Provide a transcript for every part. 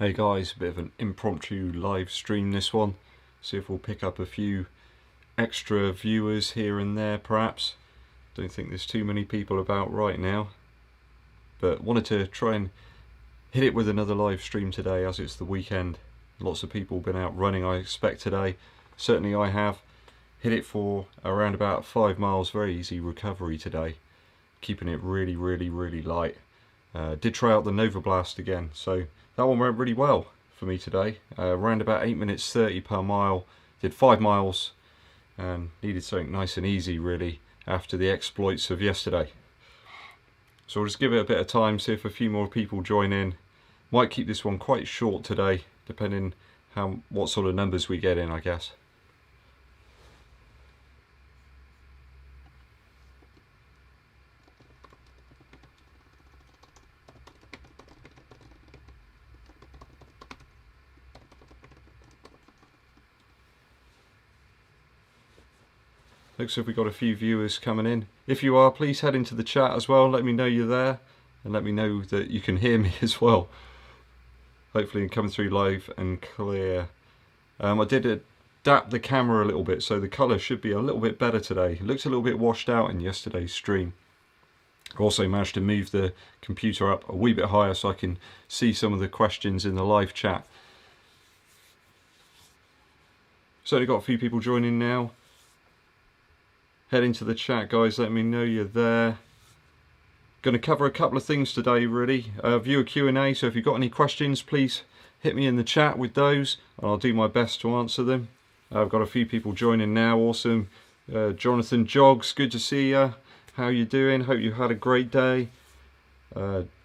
Hey guys, a bit of an impromptu live stream this one. See if we'll pick up a few extra viewers here and there perhaps. Don't think there's too many people about right now. But wanted to try and hit it with another live stream today as it's the weekend. Lots of people been out running I expect today. Certainly I have. Hit it for around about 5 miles, very easy recovery today. Keeping it really light. Did try out the Nova Blast again, so that one went really well for me today. Around about 8 minutes 30 per mile. Did 5 miles and needed something nice and easy really after the exploits of yesterday. So we'll just give it a bit of time, see if a few more people join in. Might keep this one quite short today, depending what sort of numbers we get in, I guess. Looks like we've got a few viewers coming in. If you are, please head into the chat as well. Let me know you're there and let me know that you can hear me as well. Hopefully I'm coming through live and clear. I did adapt the camera a little bit, so the colour should be a little bit better today. It looks a little bit washed out in yesterday's stream. I also managed to move the computer up a wee bit higher so I can see some of the questions in the live chat. Certainly got a few people joining now. Head into the chat, guys, let me know you're there. Going to cover a couple of things today, really. Viewer Q&A, so if you've got any questions, please hit me in the chat with those, and I'll do my best to answer them. I've got a few people joining now, awesome. Jonathan Jogs, good to see you. How you doing? Hope you had a great day.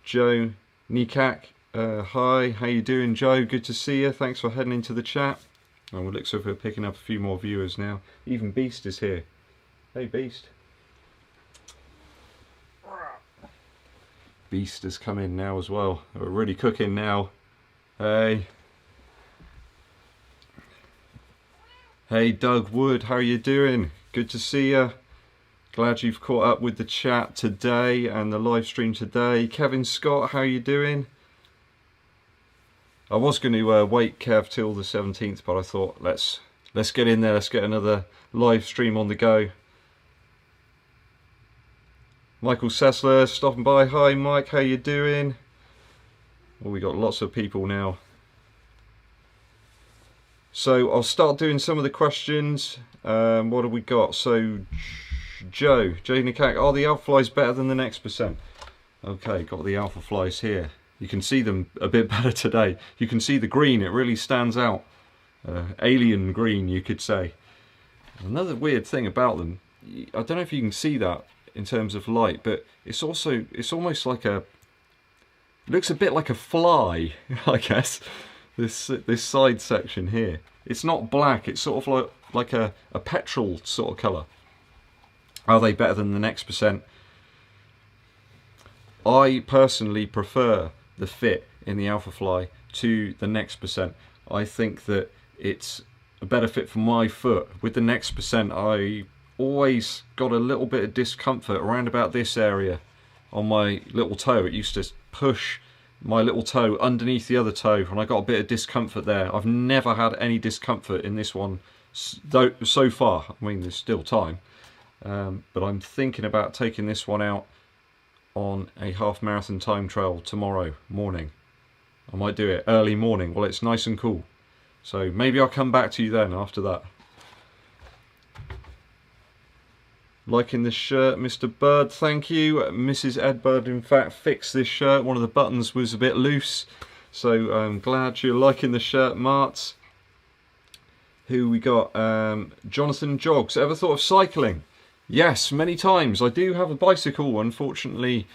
Joe Nikak, hi, how you doing, Joe? Good to see you. Thanks for heading into the chat. And it looks like we're picking up a few more viewers now. Even Beast is here. Hey Beast. Beast has come in now as well. We're really cooking now. Hey. Hey Doug Wood, how are you doing? Good to see you. Glad you've caught up with the chat today and the live stream today. Kevin Scott, how are you doing? I was going to wait, Kev, till the 17th, but I thought let's get in there. Let's get another live stream on the go. Michael Sessler stopping by. Hi Mike, how you doing? Well, we got lots of people now. So I'll start doing some of the questions. What have we got? So Joe Nikak, are the Alphaflys better than the next percent? Okay, got the Alphaflys here. You can see them a bit better today. You can see the green, it really stands out. Alien green, you could say. Another weird thing about them, I don't know if you can see that in terms of light, but it's almost like it looks a bit like a fly, I guess. This side section here, it's not black, it's sort of like a petrol sort of colour. Are they better than the next percent? I personally prefer the fit in the Alphafly to the next percent. I think that it's a better fit for my foot. With the next percent, I always got a little bit of discomfort around about this area on my little toe. It used to push my little toe underneath the other toe and I got a bit of discomfort there. I've never had any discomfort in this one so far. I mean, there's still time, but I'm thinking about taking this one out on a half marathon time trial tomorrow morning. I might do it early morning while it's nice and cool, so maybe I'll come back to you then after that. Liking this shirt, Mr. Bird, thank you. Mrs. EDDBUD, in fact, fixed this shirt. One of the buttons was a bit loose, so I'm glad you're liking the shirt, Martz. Who we got? Jonathan Jogs. Ever thought of cycling? Yes, many times. I do have a bicycle. Unfortunately,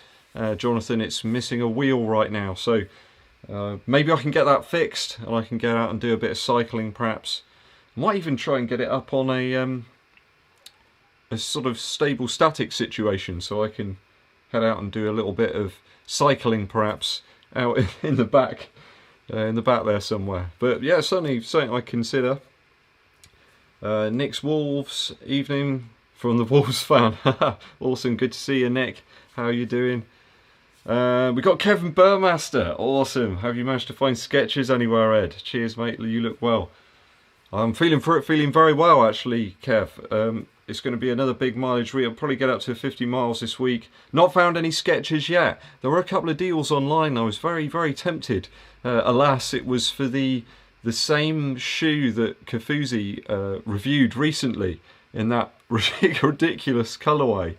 Jonathan, it's missing a wheel right now, so maybe I can get that fixed and I can get out and do a bit of cycling perhaps. Might even try and get it up on a sort of stable static situation so I can head out and do a little bit of cycling perhaps out in the back there somewhere. But yeah, certainly something I consider. Nick's Wolves, evening from the Wolves fan. Awesome, good to see you, Nick. How are you doing? We got Kevin Burmaster. Awesome. Have you managed to find Skechers anywhere, Ed? Cheers, mate. You look well. I'm feeling very well, actually, Kev. It's going to be another big mileage week. I'll probably get up to 50 miles this week. Not found any Skechers yet. There were a couple of deals online. I was very, very tempted. Alas, it was for the same shoe that Kafuzi reviewed recently in that ridiculous colourway,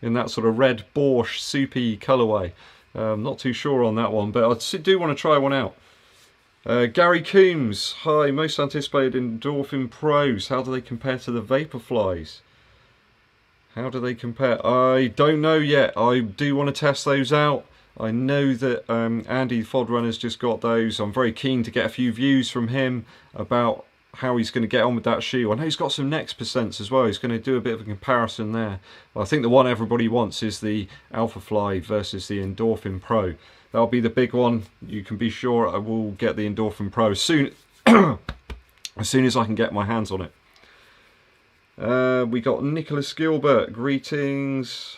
in that sort of red Borscht soupy colourway. Not too sure on that one, but I do want to try one out. Gary Coombs, hi, most anticipated Endorphin Pros. How do they compare to the Vaporflies? How do they compare? I don't know yet. I do want to test those out. I know that Andy Fodrunner's just got those. I'm very keen to get a few views from him about how he's going to get on with that shoe. I know he's got some next percents as well. He's going to do a bit of a comparison there. But I think the one everybody wants is the Alphafly versus the Endorphin Pro. That'll be the big one. You can be sure I will get the Endorphin Pro as soon as I can get my hands on it. We got Nicholas Gilbert. Greetings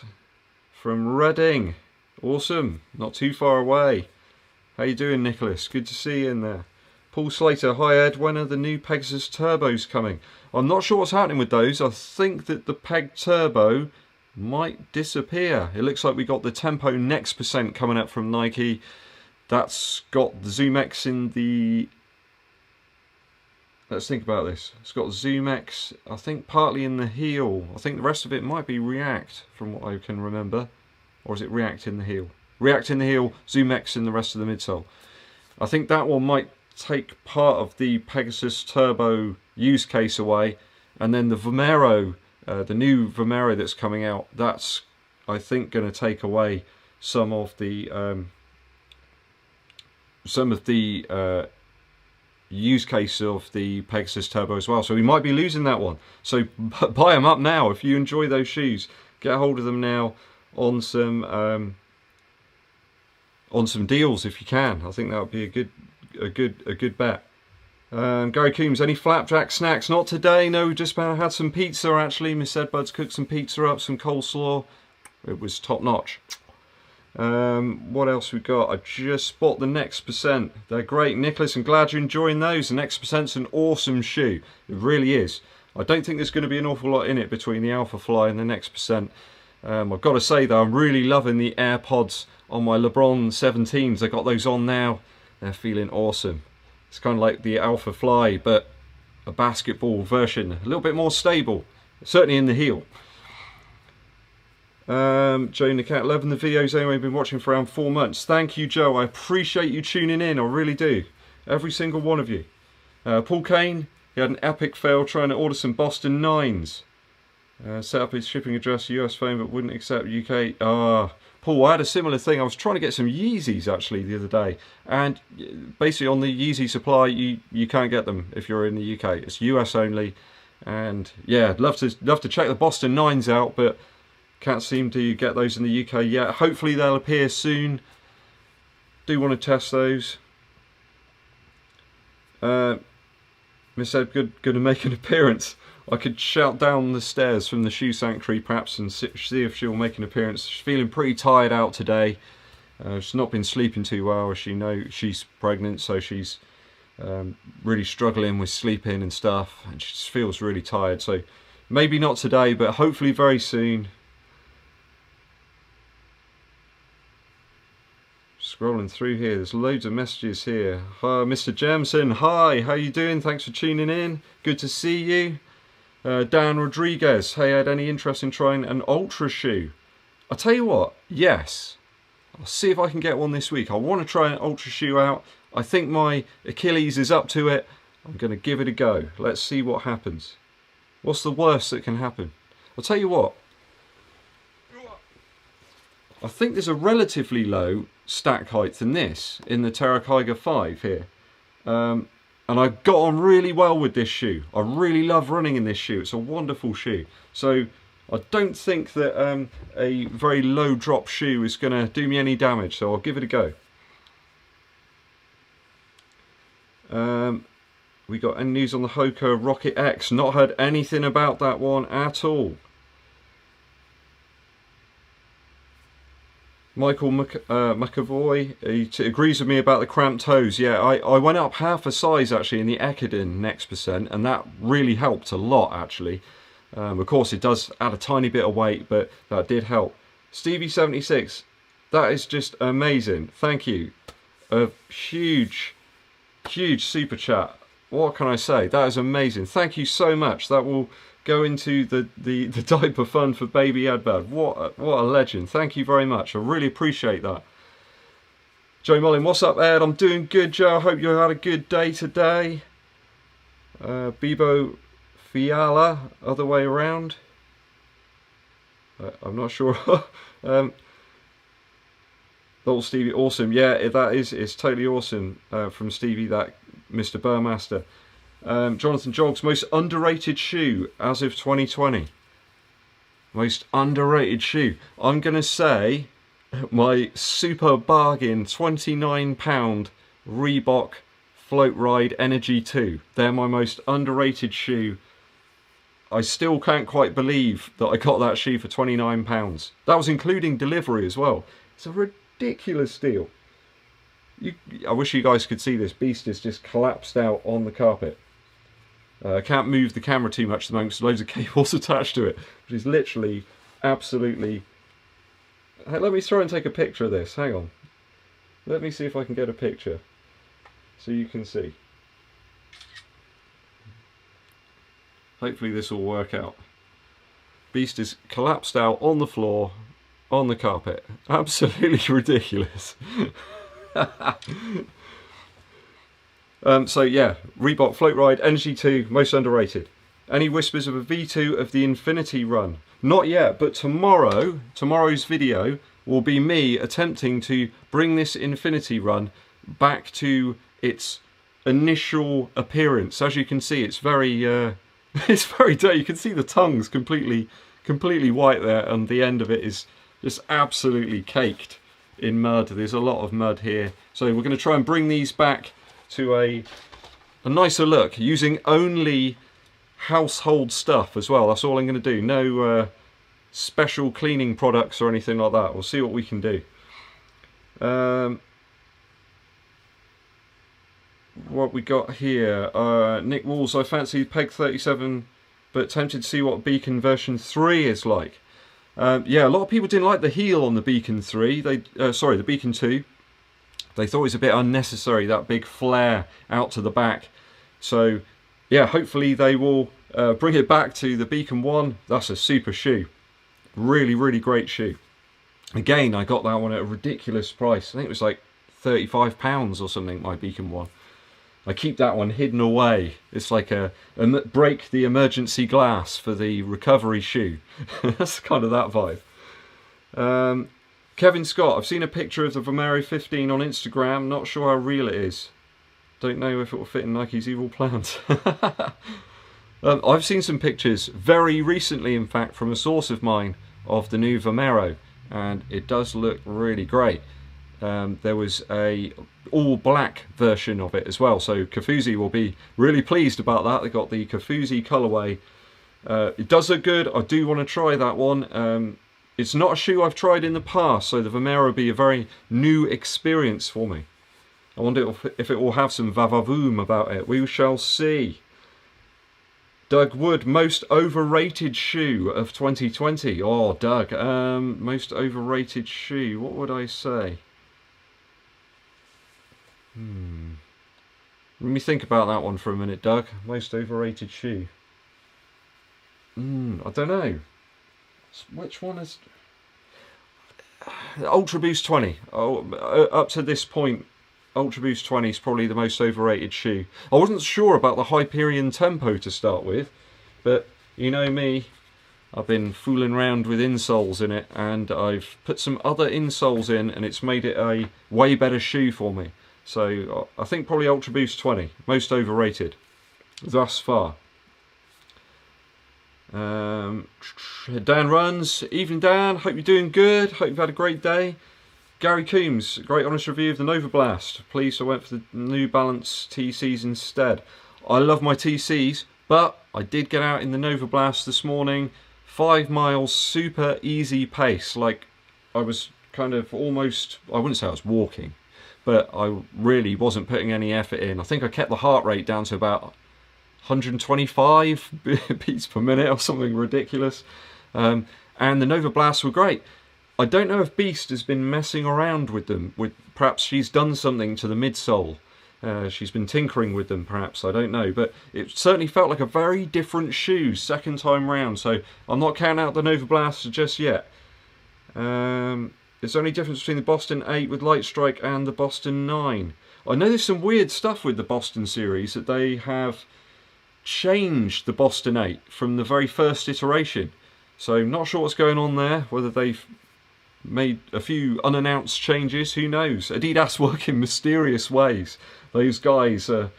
from Reading. Awesome. Not too far away. How you doing, Nicholas? Good to see you in there. Paul Slater. Hi, Ed. When are the new Pegasus Turbos coming? I'm not sure what's happening with those. I think that the Peg Turbo might disappear. It looks like we got the Tempo Next Percent coming up from Nike. That's got the Zoom X in the... Let's think about this. It's got Zoom X, I think, partly in the heel. I think the rest of it might be React, from what I can remember. Or is it React in the heel? React in the heel, Zoom X in the rest of the midsole. I think that one might take part of the Pegasus Turbo use case away, and then the Vomero, the new Vomero that's coming out, that's, I think, going to take away some of the use case of the Pegasus Turbo as well. So we might be losing that one. So buy them up now if you enjoy those shoes. Get a hold of them now on some deals if you can. I think that would be a good bet. Gary Coombs, any flapjack snacks? Not today. No, we just about had some pizza actually. Miss Edbud's cooked some pizza up, some coleslaw. It was top notch. What else we got? I just bought the Next Percent. They're great, Nicholas. I'm glad you're enjoying those. The Next Percent's an awesome shoe. It really is. I don't think there's going to be an awful lot in it between the Alphafly and the Next Percent. I've got to say though, I'm really loving the AirPods on my LeBron 17s. I got those on now. They're feeling awesome. It's kind of like the Alphafly, but a basketball version. A little bit more stable, certainly in the heel. Joe Nicat, loving the videos anyway, been watching for around 4 months. Thank you, Joe. I appreciate you tuning in. I really do. Every single one of you. Paul Kane, he had an epic fail trying to order some Boston 9s. Set up his shipping address, US phone, but wouldn't accept UK. Paul, I had a similar thing. I was trying to get some Yeezys actually the other day, and basically on the Yeezy supply, you can't get them if you're in the UK. It's US only, and yeah, I'd love to check the Boston 9s out, but can't seem to get those in the UK yet. Hopefully they'll appear soon. Do want to test those. Miss Ed, good to make an appearance. I could shout down the stairs from the shoe sanctuary perhaps and see if she'll make an appearance. She's feeling pretty tired out today. She's not been sleeping too well, as she knows she's pregnant, so she's really struggling with sleeping and stuff, and she just feels really tired. So maybe not today, but hopefully very soon. Scrolling through here, there's loads of messages here. Hi, Mr. Jemson. Hi, how you doing? Thanks for tuning in. Good to see you. Dan Rodriguez. Hey, Ed, any interest in trying an Ultra shoe? I'll tell you what, yes. I'll see if I can get one this week. I want to try an Ultra shoe out. I think my Achilles is up to it. I'm going to give it a go. Let's see what happens. What's the worst that can happen? I'll tell you what. I think there's a relatively low stack height than this in the Terrakyga 5 here. And I got on really well with this shoe. I really love running in this shoe. It's a wonderful shoe. So I don't think that a very low drop shoe is going to do me any damage. So I'll give it a go. We got any news on the Hoka Rocket X? Not heard anything about that one at all. Michael McAvoy, he agrees with me about the cramped toes. Yeah, I went up half a size actually in the Ekiden Next Percent, and that really helped a lot actually. Of course it does add a tiny bit of weight, but that did help. Stevie76, that is just amazing. Thank you. A huge super chat. What can I say? That is amazing. Thank you so much. That will go into the diaper fund for baby EDDBUD. What a legend. Thank you very much. I really appreciate that. Joe Mullin, what's up, Ed? I'm doing good, Joe. I hope you had a good day today. Bibo Fiala, other way around. I'm not sure. Little Stevie, awesome. Yeah, that is, it's totally awesome from Stevie, that Mr. Burmaster. Jonathan Joggs, most underrated shoe as of 2020. Most underrated shoe. I'm going to say my super bargain £29 Reebok Float Ride Energy 2. They're my most underrated shoe. I still can't quite believe that I got that shoe for £29. That was including delivery as well. It's a ridiculous deal. I wish you guys could see this. Beast is just collapsed out on the carpet. I can't move the camera too much at the moment because loads of cables attached to it, which is literally absolutely... Hey, let me try and take a picture of this. Hang on. Let me see if I can get a picture so you can see. Hopefully this will work out. Beast is collapsed out on the floor, on the carpet. Absolutely ridiculous. So yeah, Reebok Float Ride Energy 2, most underrated. Any whispers of a V2 of the Infinity Run? Not yet, but tomorrow's video will be me attempting to bring this Infinity Run back to its initial appearance. As you can see, it's very it's very dirty. You can see the tongue's completely white there, and the end of it is just absolutely caked in mud. There's a lot of mud here. So we're going to try and bring these back to a nicer look using only household stuff as well. That's all I'm going to do. No special cleaning products or anything like that. We'll see what we can do. What we got here? Nick Walls, I fancy Peg 37 but tempted to see what Beacon version 3 is like. Yeah, a lot of people didn't like the heel on the Beacon 3. Sorry, the Beacon 2. They thought it was a bit unnecessary, that big flare out to the back. So, yeah, hopefully they will bring it back to the Beacon 1. That's a super shoe. Really, really great shoe. Again, I got that one at a ridiculous price. I think it was like £35 or something, my Beacon 1. I keep that one hidden away. It's like a break the emergency glass for the recovery shoe. That's kind of that vibe. Kevin Scott, I've seen a picture of the Vomero 15 on Instagram. Not sure how real it is. Don't know if it will fit in Nike's evil plans. I've seen some pictures very recently, in fact, from a source of mine of the new Vomero, and it does look really great. There was a all black version of it as well, so Kafuzi will be really pleased about that. They got the Kafuzi colorway. It does look good. I do want to try that one. It's not a shoe I've tried in the past, so the Vomero will be a very new experience for me. I wonder if it will have some vavavoom about it. We shall see. Doug Wood, most overrated shoe of 2020. Oh, Doug, most overrated shoe. What would I say? Let me think about that one for a minute, Doug. Most overrated shoe. I don't know. Which one is... Ultra Boost 20. Oh, up to this point, Ultra Boost 20 is probably the most overrated shoe. I wasn't sure about the Hyperion Tempo to start with, but you know me, I've been fooling around with insoles in it, and I've put some other insoles in, and it's made it a way better shoe for me. So I think probably Ultra Boost 20, most overrated thus far. Dan Runs, evening Dan, hope you're doing good, hope you've had a great day. Gary Coombs, great honest review of the Nova Blast. Pleased I went for the New Balance TCs instead. I love my TCs, but I did get out in the Nova Blast this morning. 5 miles, super easy pace. Like, I was kind of almost, I wouldn't say I was walking, but I really wasn't putting any effort in. I think I kept the heart rate down to about 125 beats per minute or something ridiculous. And the Nova Blasts were great. I don't know if Beast has been messing around with them. Perhaps she's done something to the midsole. She's been tinkering with them, perhaps, I don't know. But it certainly felt like a very different shoe second time round. So I'm not counting out the Nova Blast just yet. There's only difference between the Boston 8 with Light Strike and the Boston 9. I know there's some weird stuff with the Boston series, that they have changed the Boston 8 from the very first iteration. So I'm not sure what's going on there, whether they've made a few unannounced changes, who knows. Adidas work in mysterious ways. Those guys are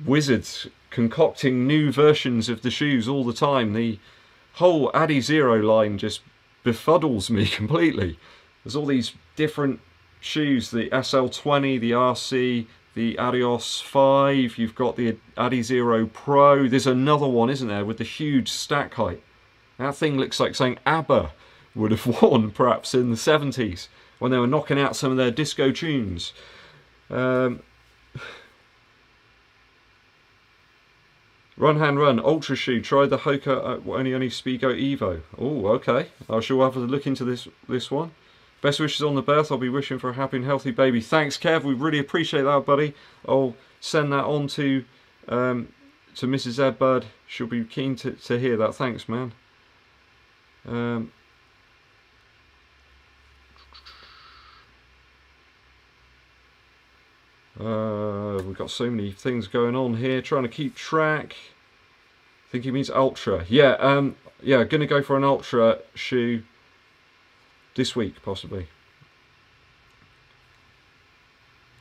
wizards, concocting new versions of the shoes all the time. The whole Adizero line just befuddles me completely. There's all these different shoes, the SL20, the RC, the Adios 5, you've got the Adizero Pro. There's another one, isn't there, with the huge stack height. That thing looks like something ABBA would have worn perhaps in the 70s when they were knocking out some of their disco tunes. Run Hand Run, Ultra Shoe, try the Hoka only Speedgo Evo. Oh, okay, I shall have a look into this one. Best wishes on the birth. I'll be wishing for a happy and healthy baby. Thanks, Kev. We really appreciate that, buddy. I'll send that on to Mrs. EDDBUD. She'll be keen to hear that. Thanks, man. We've got so many things going on here. Trying to keep track. I think he means Ultra. Yeah, yeah. Gonna go for an Ultra shoe this week, possibly.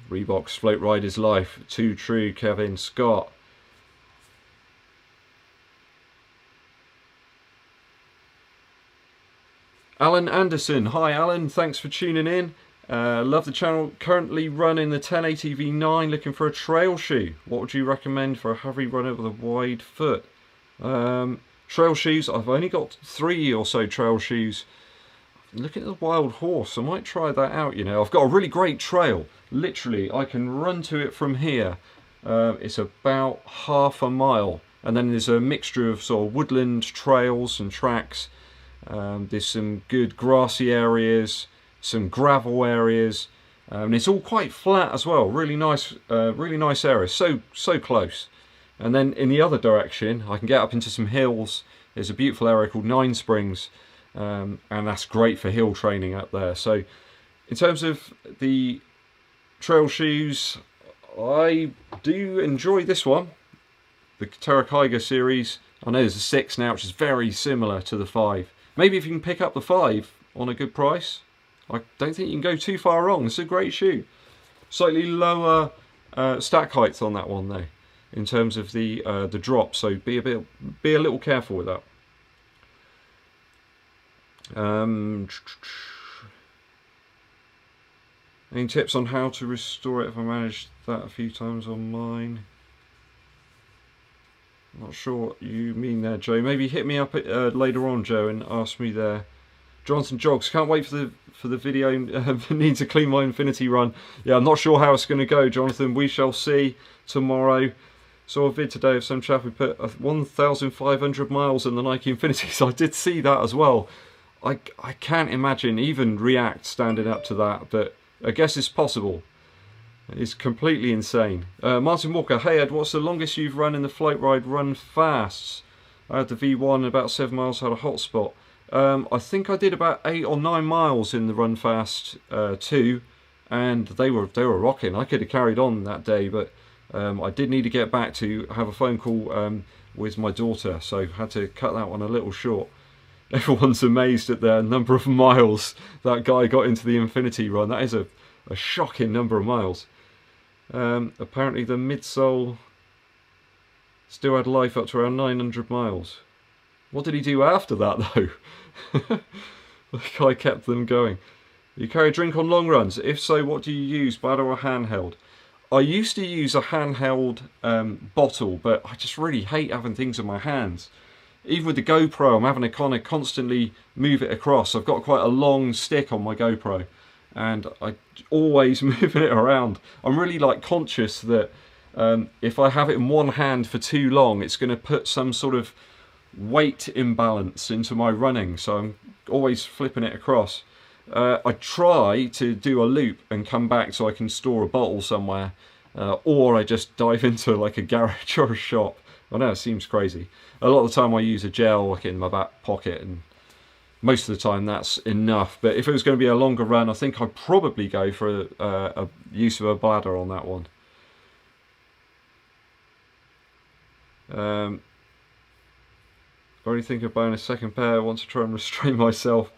Reebok's Float Ride is life. Too true, Kevin Scott. Alan Anderson. Hi, Alan. Thanks for tuning in. Love the channel. Currently running the 1080 V9, looking for a trail shoe. What would you recommend for a heavy runner with a wide foot? Trail shoes. I've only got 3 or so trail shoes. Look at the Wild Horse. I might try that out, you know. I've got a really great trail. Literally, I can run to it from here. It's about half a mile. And then there's a mixture of sort of woodland trails and tracks. There's some good grassy areas, some gravel areas. And it's all quite flat as well. Really nice area. So close. And then in the other direction, I can get up into some hills. There's a beautiful area called Nine Springs. And that's great for hill training up there. So in terms of the trail shoes, I do enjoy this one, the Terra Kyga series. I know there's a 6 now, which is very similar to the 5. Maybe if you can pick up the 5 on a good price, I don't think you can go too far wrong. It's a great shoe. Slightly lower stack height on that one though, in terms of the drop. So be a little careful with that. Any tips on how to restore it if I managed that a few times on mine? Not sure what you mean there, Joe. Maybe hit me up later on, Joe, and ask me there. Jonathan Jogs, can't wait for the video. Need to clean my Infinity run. Yeah, I'm not sure how it's going to go, Jonathan. We shall see tomorrow. Saw a vid today of some chap who put 1,500 miles in the Nike Infinity. So I did see that as well. I can't imagine even React standing up to that, but I guess it's possible. It's completely insane. Martin Walker, hey Ed, what's the longest you've run in the Float Ride Run Fasts? I had the V1, about 7 miles, had a hot spot. I think I did about 8 or 9 miles in the Run Fast 2, and they were rocking. I could have carried on that day, but I did need to get back to have a phone call with my daughter, so had to cut that one a little short. Everyone's amazed at the number of miles that guy got into the Infinity run. That is a shocking number of miles. Apparently the midsole still had life up to around 900 miles. What did he do after that though? The guy kept them going. You carry a drink on long runs? If so, what do you use, bladder or handheld? I used to use a handheld bottle, but I just really hate having things in my hands. even with the GoPro, I'm having to kind of constantly move it across. I've got quite a long stick on my GoPro, and I always moving it around. I'm really like conscious that if I have it in one hand for too long, it's going to put some sort of weight imbalance into my running, so I'm always flipping it across. I try to do a loop and come back so I can store a bottle somewhere, or I just dive into like a garage or a shop. I know it seems crazy. A lot of the time I use a gel like in my back pocket, and most of the time that's enough. But if it was going to be a longer run, I think I'd probably go for a use of a bladder on that one. Already thinking of buying a second pair. I want to try and restrain myself.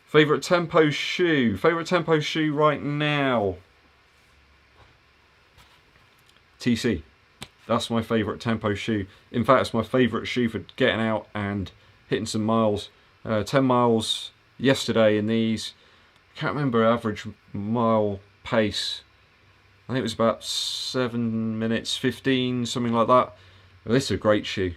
Favourite tempo shoe? Favourite tempo shoe right now? TC. That's my favourite tempo shoe. In fact, it's my favourite shoe for getting out and hitting some miles. 10 miles yesterday in these. I can't remember average mile pace. I think it was about 7 minutes 15, something like that. Well, this is a great shoe.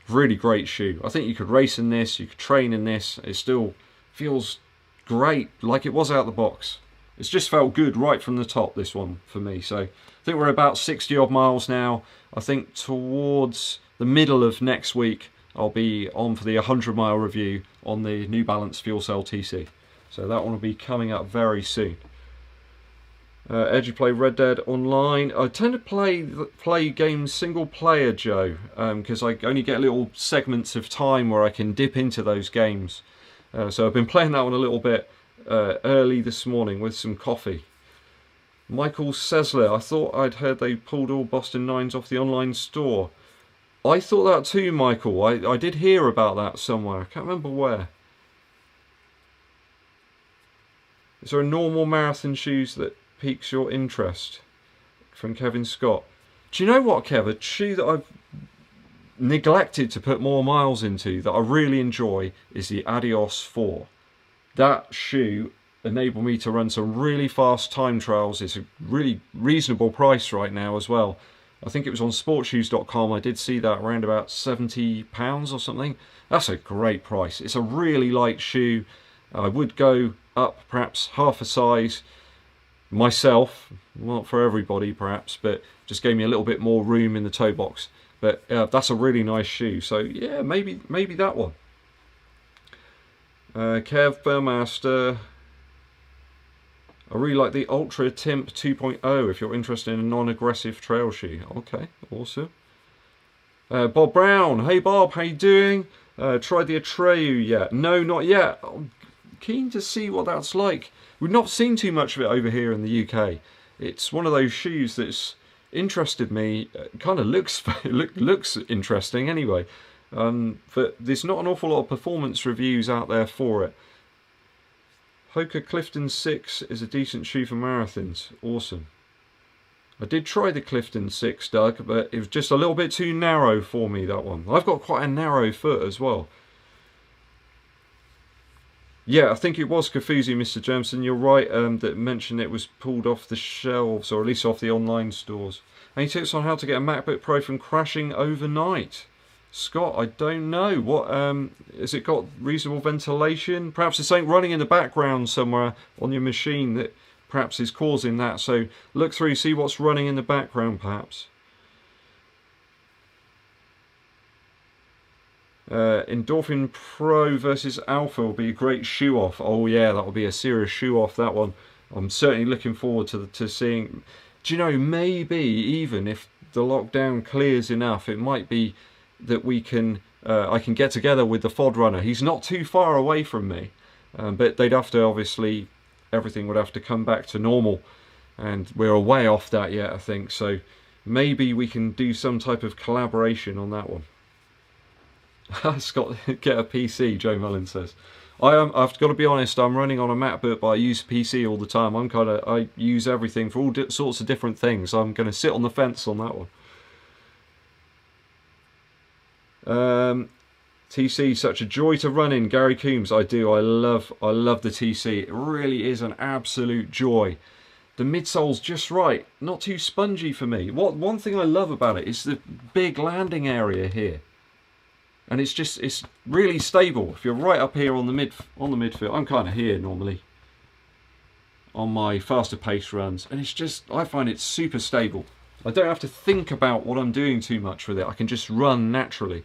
Really great shoe. I think you could race in this, you could train in this. It still feels great, like it was out the box. It's just felt good right from the top, this one, for me. So I think we're about 60 odd miles now. I think towards the middle of next week, I'll be on for the 100-mile review on the New Balance Fuelcell TC. So that one will be coming up very soon. Edge, you play Red Dead Online? I tend to play games single player, Joe, because I only get little segments of time where I can dip into those games. So I've been playing that one a little bit early this morning with some coffee. Michael Sesler, I thought I'd heard they pulled all Boston 9s off the online store. I thought that too, Michael. I did hear about that somewhere. I can't remember where. Is there a normal marathon shoes that piques your interest? From Kevin Scott. Do you know what, Kev? A shoe that I've neglected to put more miles into that I really enjoy is the Adios 4. That shoe enabled me to run some really fast time trials. It's a really reasonable price right now as well. I think it was on sportshoes.com. I did see that around about £70 or something. That's a great price. It's a really light shoe. I would go up perhaps half a size myself, not for everybody perhaps, but just gave me a little bit more room in the toe box. But that's a really nice shoe. So yeah, maybe that one. Kev Burmaster. I really like the Ultra Timp 2.0 if you're interested in a non-aggressive trail shoe. Okay, awesome. Bob Brown. Hey Bob, how you doing? Tried the Atreyu yet? No, not yet. I'm keen to see what that's like. We've not seen too much of it over here in the UK. It's one of those shoes that's interested me. Kind of looks interesting anyway. But there's not an awful lot of performance reviews out there for it. Hoka Clifton 6 is a decent shoe for marathons. Awesome. I did try the Clifton 6, Doug, but it was just a little bit too narrow for me, that one. I've got quite a narrow foot as well. Yeah, I think it was Kafuzi, Mr. Jameson. You're right that mentioned it was pulled off the shelves, or at least off the online stores. Any tips on how to get a MacBook Pro from crashing overnight? Scott, I don't know. What has it got reasonable ventilation? Perhaps it's something running in the background somewhere on your machine that perhaps is causing that. So look through, see what's running in the background perhaps. Endorphin Pro versus Alpha will be a great shoe off. Oh yeah, that will be a serious shoe off, that one. I'm certainly looking forward to seeing. Do you know, maybe even if the lockdown clears enough, it might be that we can I can get together with the FOD runner. He's not too far away from me, but they'd have to, obviously everything would have to come back to normal, and we're way off that yet, I think. So maybe we can do some type of collaboration on that one. Scott, get a PC, Joe Mullin says. I've got to be honest, I'm running on a MacBook, but I use PC all the time. I use everything for all sorts of different things. I'm going to sit on the fence on that one. TC, such a joy to run in. Gary Coombs, I do. I love the TC. It really is an absolute joy. The midsole's just right, not too spongy for me. One thing I love about it is the big landing area here. and it's really stable. If you're right up here on the midfield, I'm kind of here normally on my faster pace runs, and I find it super stable. I don't have to think about what I'm doing too much with it. I can just run naturally.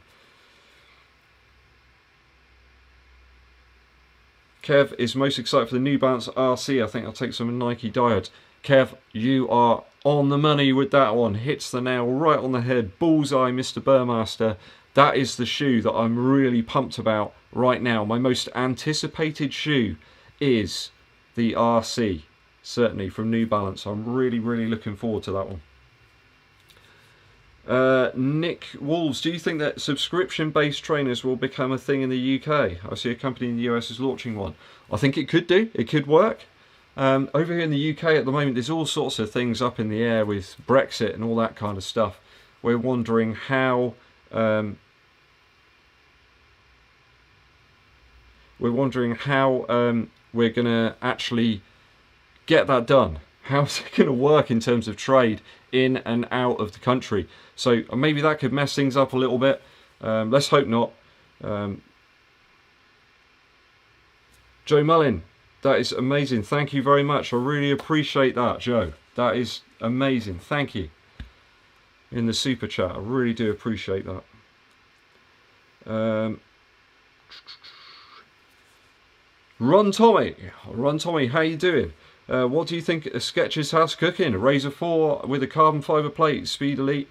Kev is most excited for the New Balance RC. I think I'll take some Nike diodes. Kev, you are on the money with that one. Hits the nail right on the head. Bullseye, Mr. Burmaster. That is the shoe that I'm really pumped about right now. My most anticipated shoe is the RC, certainly from New Balance. I'm really, really looking forward to that one. Nick Wolves, do you think that subscription-based trainers will become a thing in the UK? I see a company in the US is launching one. I think it could do. It could work. Over here in the UK at the moment, there's all sorts of things up in the air with Brexit and all that kind of stuff. We're wondering how we're going to actually get that done. How's it going to work in terms of trade in and out of the country? So maybe that could mess things up a little bit. Let's hope not. Joe Mullin, that is amazing. Thank you very much. I really appreciate that, Joe. That is amazing. Thank you. In the super chat, I really do appreciate that. Ron Tommy, how you doing? What do you think of Skechers House Cooking? A Razor 4 with a carbon fibre plate, Speed Elite.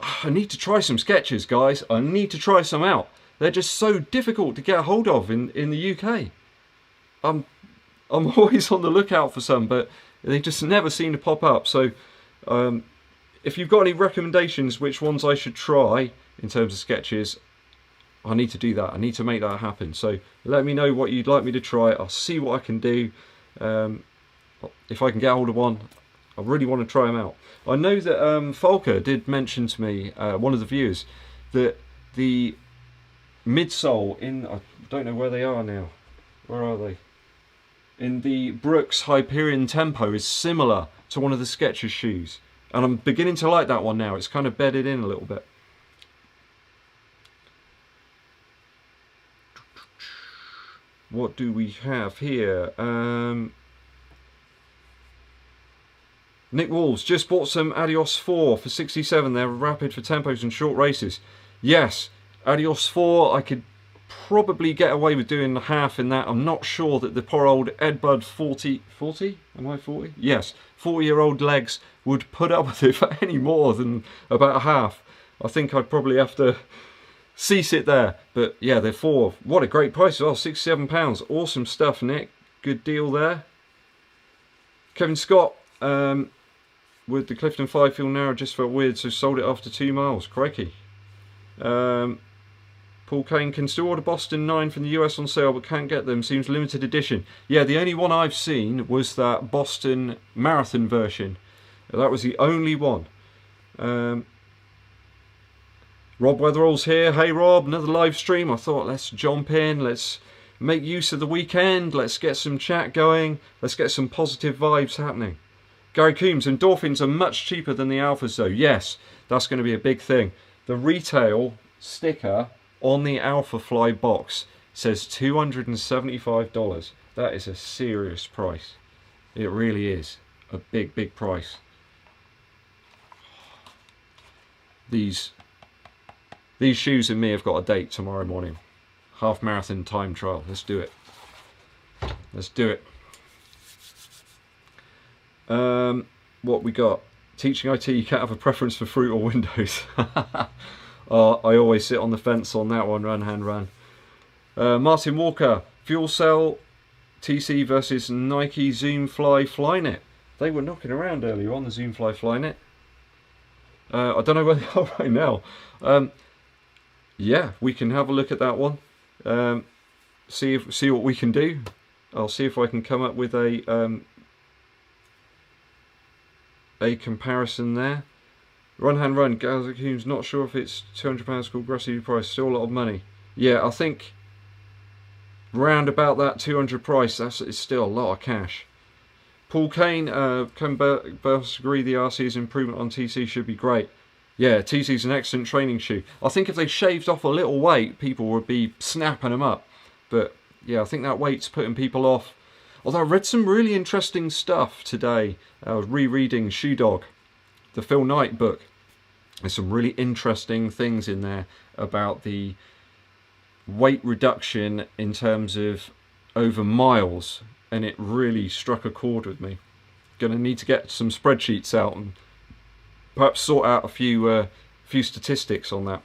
I need to try some Skechers, guys. I need to try some out. They're just so difficult to get a hold of in the UK. I'm always on the lookout for some, but they just never seem to pop up. So if you've got any recommendations which ones I should try in terms of Skechers, I need to do that. I need to make that happen. So let me know what you'd like me to try. I'll see what I can do. If I can get hold of one, I really want to try them out. I know that Folker did mention to me, one of the viewers, that the midsole in, I don't know where they are now. Where are they? In the Brooks Hyperion Tempo is similar to one of the Skechers shoes. And I'm beginning to like that one now. It's kind of bedded in a little bit. What do we have here? Nick Walls just bought some Adios 4 for 67. They're rapid for tempos and short races. Yes, Adios 4, I could probably get away with doing half in that. I'm not sure that the poor old EDDBUD 40? Am I 40? Yes, 40-year-old legs would put up with it for any more than about a half. I think I'd probably have to cease it there. But yeah, they're 4. What a great price as well, £67. Awesome stuff, Nick. Good deal there. Kevin Scott, with the Clifton 5 feel narrow, just felt weird, so sold it after 2 miles. Crikey. Paul Kane, can still order Boston 9 from the US on sale, but can't get them. Seems limited edition. Yeah, the only one I've seen was that Boston Marathon version. That was the only one. Rob Weatherall's here. Hey Rob, another live stream. I thought let's jump in, let's make use of the weekend, let's get some chat going, let's get some positive vibes happening. Gary Coombs, endorphins are much cheaper than the Alphas though. Yes, that's going to be a big thing. The retail sticker on the Alphafly box says $275. That is a serious price. It really is a big, big price. These shoes and me have got a date tomorrow morning. Half marathon time trial. Let's do it. Let's do it. What we got? Teaching IT, you can't have a preference for fruit or windows. I always sit on the fence on that one. Run, hand, run. Martin Walker, Fuelcell TC versus Nike Zoomfly Flyknit. They were knocking around earlier on, the Zoomfly Flyknit. I don't know where they are right now. Yeah, we can have a look at that one. See what we can do. I'll see if I can come up with a comparison there. Run hand run. Gazakum's not sure if it's £200 called aggressively priced. Still a lot of money. Yeah, I think round about that 200 price. It's still a lot of cash. Paul Kane, can both agree the RC's improvement on TC should be great. Yeah, TC's an excellent training shoe. I think if they shaved off a little weight, people would be snapping them up. But yeah, I think that weight's putting people off. Although I read some really interesting stuff today. I was rereading Shoe Dog, the Phil Knight book. There's some really interesting things in there about the weight reduction in terms of over miles, and it really struck a chord with me. Gonna need to get some spreadsheets out and perhaps sort out a few statistics on that.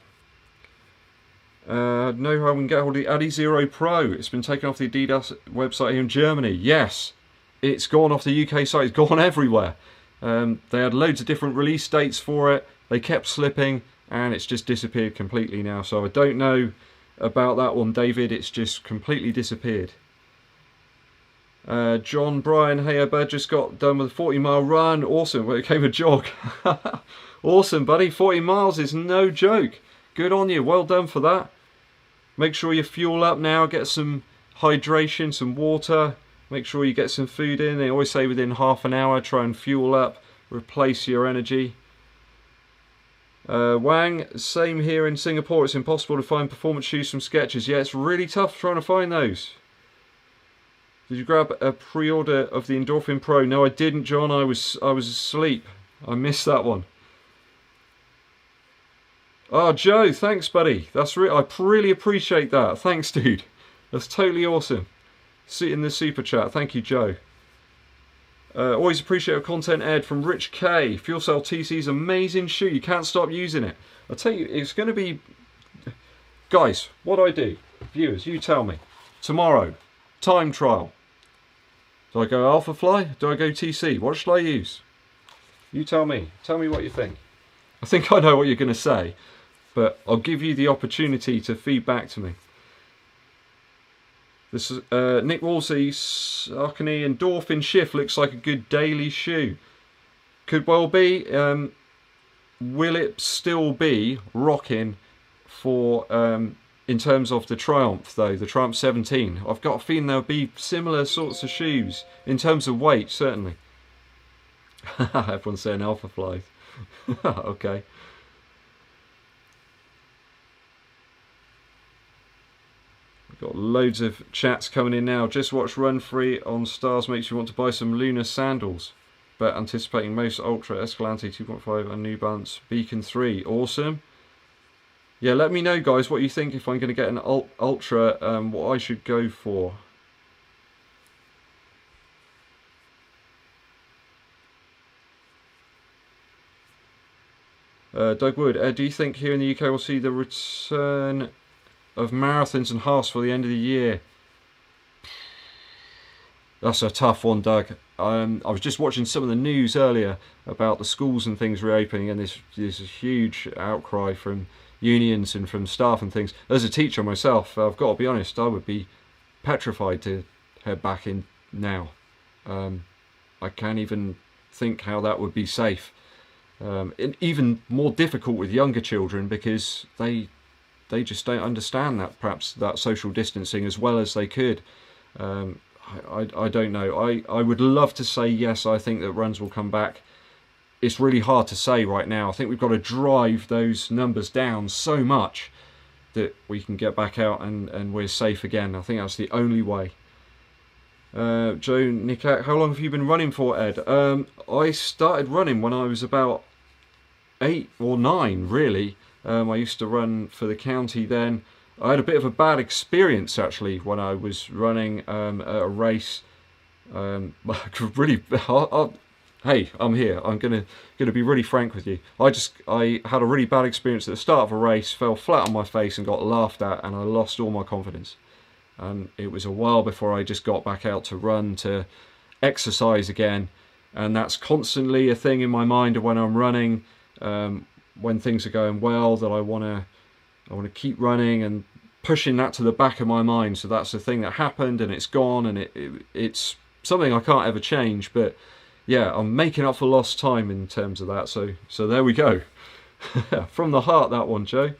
Know how we can get hold of the Adizero Pro. It's been taken off the Adidas website here in Germany. Yes, it's gone off the UK site. It's gone everywhere. They had loads of different release dates for it. They kept slipping, and it's just disappeared completely now. So I don't know about that one, David. It's just completely disappeared. John Bryan, hey bud, just got done with a 40-mile run. Awesome. Well, it came a jog. Awesome, buddy. 40 miles is no joke. Good on you. Well done for that. Make sure you fuel up now. Get some hydration, some water. Make sure you get some food in. They always say within half an hour, try and fuel up, replace your energy. Wang, same here in Singapore. It's impossible to find performance shoes from Skechers. Yeah, it's really tough trying to find those. Did you grab a pre-order of the Endorphin Pro? No, I didn't, John. I was asleep. I missed that one. Oh, Joe, thanks, buddy. I really appreciate that. Thanks, dude. That's totally awesome. See in the super chat. Thank you, Joe. Always appreciate your content, Ed, from Rich K. Fuelcell TC's amazing shoe. You can't stop using it. I'll tell you, it's going to be... Guys, what do I do? Viewers, you tell me. Tomorrow, time trial. Do I go Alphafly? Do I go TC? What should I use? You tell me. Tell me what you think. I think I know what you're going to say, but I'll give you the opportunity to feed back to me. This is Nick Wolsey, Saucony Endorphin Shift looks like a good daily shoe. Could well be. Will it still be rocking for in terms of the Triumph though, the Triumph 17? I've got a feeling there'll be similar sorts of shoes in terms of weight, certainly. Everyone's saying Alphafly. Okay. Got loads of chats coming in now. Just watch Run Free on Stars makes you want to buy some Lunar sandals. But anticipating most Ultra Escalante 2.5 and New Balance Beacon 3. Awesome. Yeah, let me know, guys, what you think if I'm going to get an Ultra, what I should go for. Doug Wood, do you think here in the UK we'll see the return of marathons and halves for the end of the year? That's a tough one, Doug. I was just watching some of the news earlier about the schools and things reopening, and there's a huge outcry from unions and from staff and things. As a teacher myself, I've got to be honest, I would be petrified to head back in now. I can't even think how that would be safe. And even more difficult with younger children because they just don't understand that, perhaps that social distancing as well as they could. I don't know. I would love to say yes, I think that runs will come back. It's really hard to say right now. I think we've got to drive those numbers down so much that we can get back out and we're safe again. I think that's the only way. Joe Nikat, how long have you been running for, Ed? I started running when I was about 8 or 9, really. I used to run for the county then. I had a bit of a bad experience actually when I was running at a race. Really, hey, I'm here. I'm gonna be really frank with you. I had a really bad experience at the start of a race, fell flat on my face and got laughed at, and I lost all my confidence. And it was a while before I just got back out to run, to exercise again. And that's constantly a thing in my mind when I'm running. When things are going well, that I want to keep running and pushing that to the back of my mind. So that's the thing that happened, and it's gone, and it's something I can't ever change. But yeah, I'm making up for lost time in terms of that. So there we go. From the heart, that one, Joe.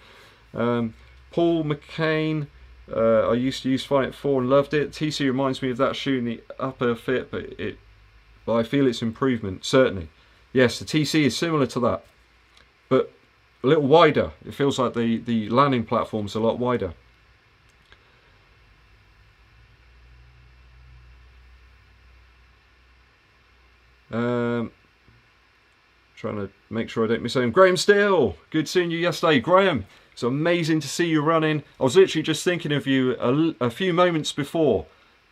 Paul McCain. I used to use Fight 4 and loved it. TC reminds me of that shoe in the upper fit, but I feel its improvement, certainly. Yes, the TC is similar to that. But a little wider. It feels like the landing platform's a lot wider. Trying to make sure I don't miss anything. Graham Steele, good seeing you yesterday. Graham, it's amazing to see you running. I was literally just thinking of you a few moments before,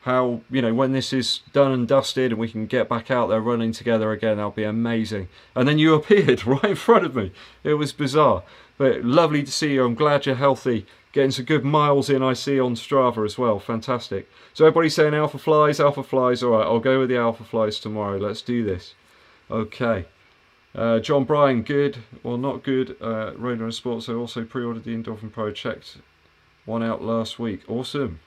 how, you know, when this is done and dusted and we can get back out there running together again, that'll be amazing. And then you appeared right in front of me. It was bizarre, but lovely to see you. I'm glad you're healthy. Getting some good miles in, I see, on Strava as well. Fantastic. So everybody's saying Alphaflys, Alphaflys. All right, I'll go with the Alphaflys tomorrow. Let's do this. Okay. John Bryan, good. Well, not good. Road Runner Sports, I also pre-ordered the Endorphin Pro. Checked one out last week. Awesome.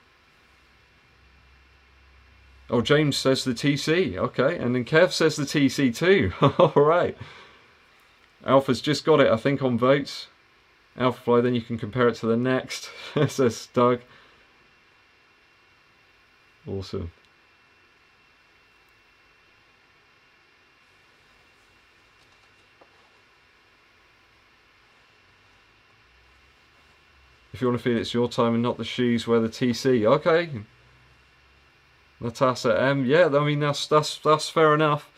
Oh, James says the TC. Okay. And then Kev says the TC too. All right. Alpha's just got it, I think, on votes. Alphafly, then you can compare it to the next, says Doug. Awesome. If you want to feel it's your time and not the shoes, wear the TC. Okay. Natasha M. Yeah, I mean, that's fair enough.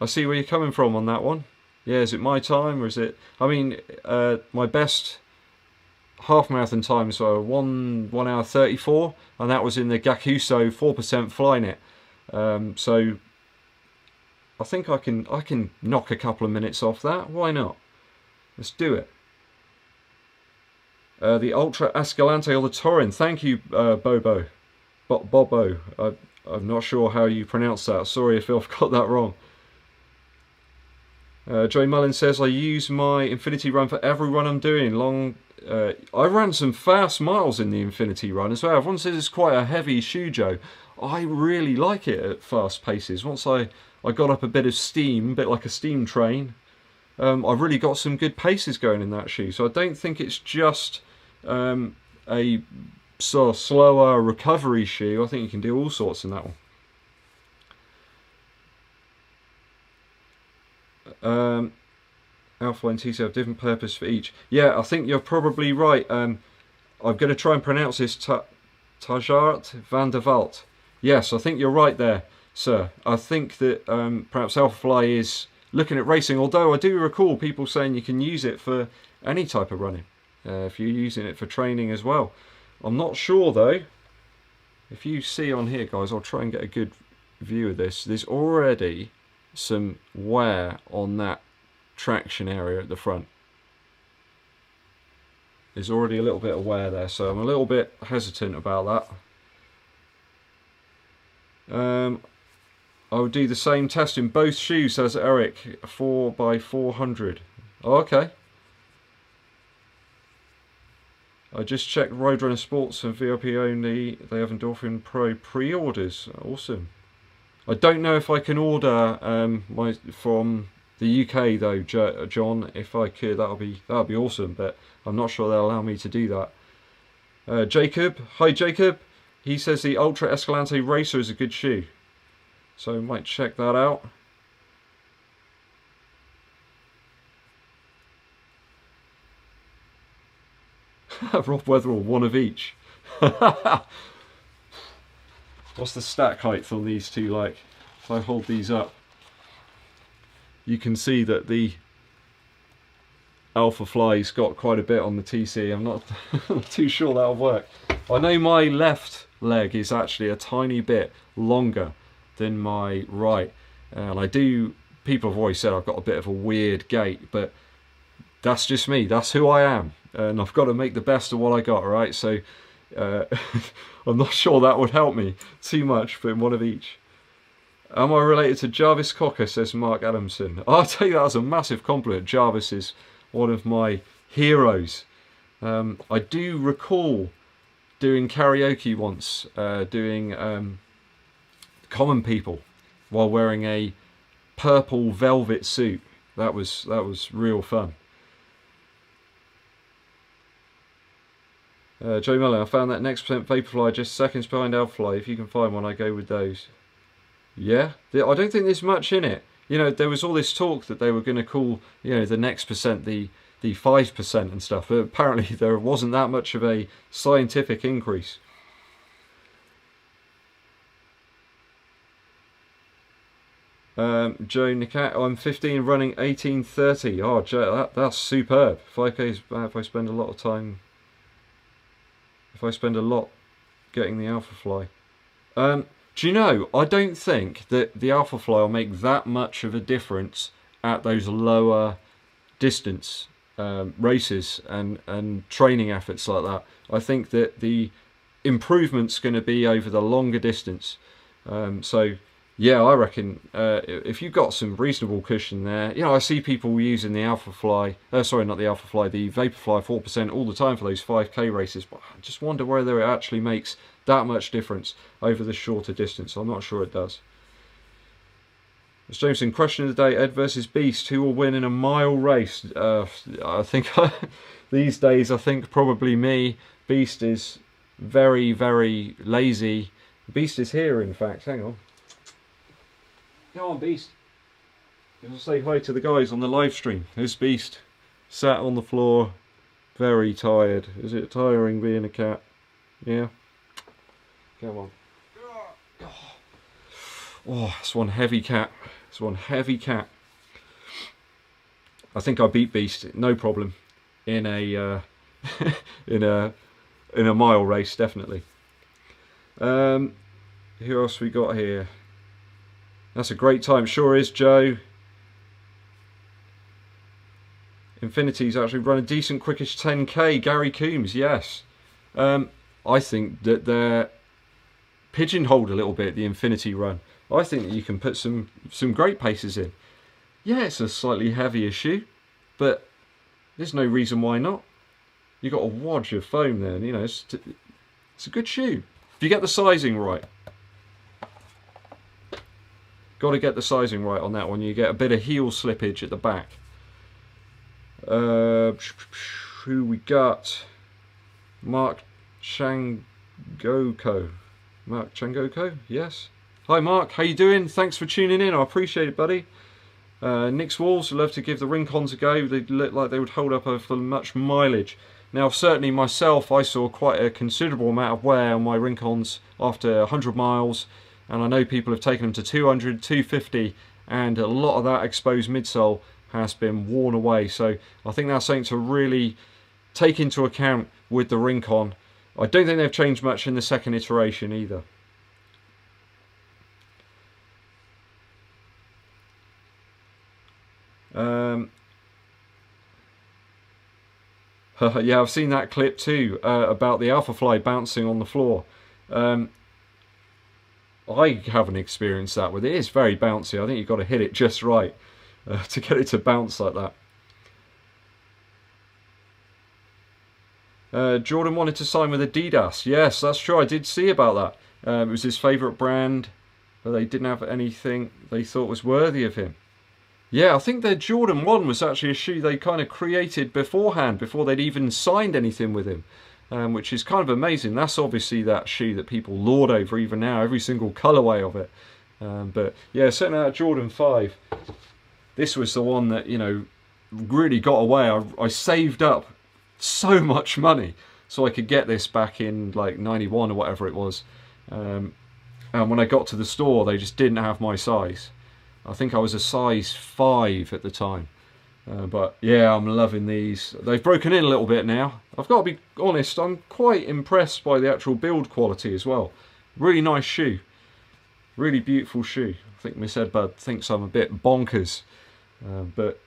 I see where you're coming from on that one. Yeah, is it my time or is it... I mean, my best half marathon times were 1 hour 34, and that was in the Gakuso 4% Flynet. So I think I can knock a couple of minutes off that. Why not? Let's do it. The Ultra Escalante or the Torin. Thank you, Bobo. Bobo. I'm not sure how you pronounce that. Sorry if I've got that wrong. Joey Mullins says, I use my Infinity Run for every run I'm doing. I ran some fast miles in the Infinity Run as well. Everyone says it's quite a heavy shoe, Joe. I really like it at fast paces. Once I got up a bit of steam, a bit like a steam train, I've really got some good paces going in that shoe. So I don't think it's just a sort of slower recovery shoe. I think you can do all sorts in that one. Alpha and TC have different purpose for each. Yeah, I think you're probably right. I'm going to try and pronounce this Tajart van der Walt. Yes, I think you're right there, sir. I think that perhaps Alphafly is looking at racing, although I do recall people saying you can use it for any type of running, if you're using it for training as well. I'm not sure though. If you see on here, guys, I'll try and get a good view of this. There's already some wear on that traction area at the front. There's already a little bit of wear there, so I'm a little bit hesitant about that. I would do the same test in both shoes, says Eric. 4x400. Oh, okay. I just checked Roadrunner Sports and VIP only. They have Endorphin Pro pre-orders. Awesome. I don't know if I can order from the UK though, John. If I could, that'll be awesome. But I'm not sure they'll allow me to do that. Jacob, hi Jacob. He says the Ultra Escalante Racer is a good shoe, so I might check that out. Rob Weatherall, one of each. What's the stack height on these two like? If I hold these up, you can see that the Alphafly's got quite a bit on the TC. I'm not too sure that'll work. I know my left leg is actually a tiny bit longer than my right, and people have always said I've got a bit of a weird gait, but that's just me. That's who I am, and I've got to make the best of what I got, right? So I'm not sure that would help me too much, but one of each. Am I related to Jarvis Cocker, says Mark Adamson. I'll take that as a massive compliment. Jarvis is one of my heroes. I do recall doing karaoke once, doing Common People while wearing a purple velvet suit. That was real fun. Joe Miller, I found that next percent Vaporfly just seconds behind Alphafly. If you can find one, I go with those. Yeah, I don't think there's much in it. You know, there was all this talk that they were going to call, you know, the next percent the 5% and stuff, but apparently there wasn't that much of a scientific increase. Joe Nicat, I'm 15 running 1830. Oh, Joe, that's superb. If I spend a lot of time, if I spend a lot getting the Alphafly. Do you know, I don't think that the Alphafly will make that much of a difference at those lower distance races and training efforts like that. I think that the improvement's going to be over the longer distance. So yeah, I reckon if you've got some reasonable cushion there, you know, I see people using the Alphafly, sorry, not the Alphafly, the Vaporfly 4% all the time for those 5k races, but I just wonder whether it actually makes that much difference over the shorter distance. I'm not sure it does. It's Jameson, question of the day, Ed versus Beast, who will win in a mile race? I think these days, I think probably me. Beast is very, very lazy. Beast is here, in fact. Hang on. Come on, Beast. I'll say hi to the guys on the live stream. There's Beast, sat on the floor, very tired. Is it tiring being a cat? Yeah. Come on. Oh, it's one heavy cat. It's one heavy cat. I think I beat Beast, no problem, in a in a mile race, definitely. Who else we got here? That's a great time. Sure is, Joe. Infinity's actually run a decent quickish 10k. Gary Coombs, yes. I think that they're pigeonholed a little bit, the Infinity run. I think that you can put some great paces in. Yeah, it's a slightly heavier shoe, but there's no reason why not. You've got a wadge of foam there, and, you know, it's a good shoe. If you get the sizing right. Got to get the sizing right on that one. You get a bit of heel slippage at the back. Who we got? Mark Changoko. Mark Changoko, yes. Hi Mark, how you doing? Thanks for tuning in. I appreciate it, buddy. Nick's Wolves would love to give the Rincons a go. They look like they would hold up for much mileage. Now, certainly myself, I saw quite a considerable amount of wear on my Rincons after 100 miles. And I know people have taken them to 200, 250, and a lot of that exposed midsole has been worn away. So I think that's something to really take into account with the Rincon. I don't think they've changed much in the second iteration either. Yeah, I've seen that clip too about the Alphafly bouncing on the floor. I haven't experienced that with it. It's very bouncy. I think you've got to hit it just right to get it to bounce like that. Jordan wanted to sign with Adidas. Yes, that's true. I did see about that. It was his favourite brand, but they didn't have anything they thought was worthy of him. Yeah, I think their Jordan 1 was actually a shoe they kind of created beforehand, before they'd even signed anything with him. Which is kind of amazing. That's obviously that shoe that people lord over even now, every single colourway of it. But yeah, setting out Jordan 5, this was the one that, you know, really got away. I saved up so much money so I could get this back in like 91 or whatever it was. And when I got to the store, they just didn't have my size. I think I was a size 5 at the time. But yeah, I'm loving these. They've broken in a little bit now. I've got to be honest, I'm quite impressed by the actual build quality as well. Really nice shoe. Really beautiful shoe. I think Miss EDDBUD thinks I'm a bit bonkers. But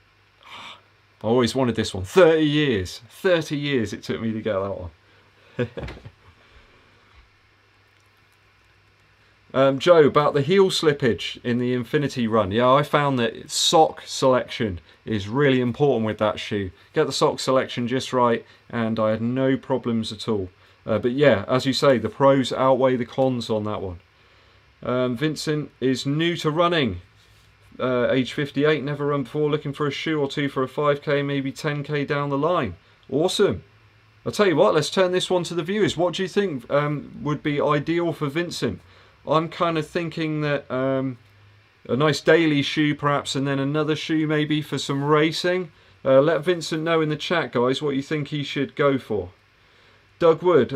I always wanted this one. 30 years. 30 years it took me to get that one. Joe, about the heel slippage in the Infinity run. Yeah, I found that sock selection is really important with that shoe. Get the sock selection just right, and I had no problems at all. But yeah, as you say, the pros outweigh the cons on that one. Vincent is new to running. Age 58, never run before, looking for a shoe or two for a 5k, maybe 10k down the line. Awesome. I'll tell you what, let's turn this one to the viewers. What do you think would be ideal for Vincent? I'm kind of thinking that a nice daily shoe perhaps, and then another shoe maybe for some racing. Let Vincent know in the chat, guys, what you think he should go for. Doug Wood,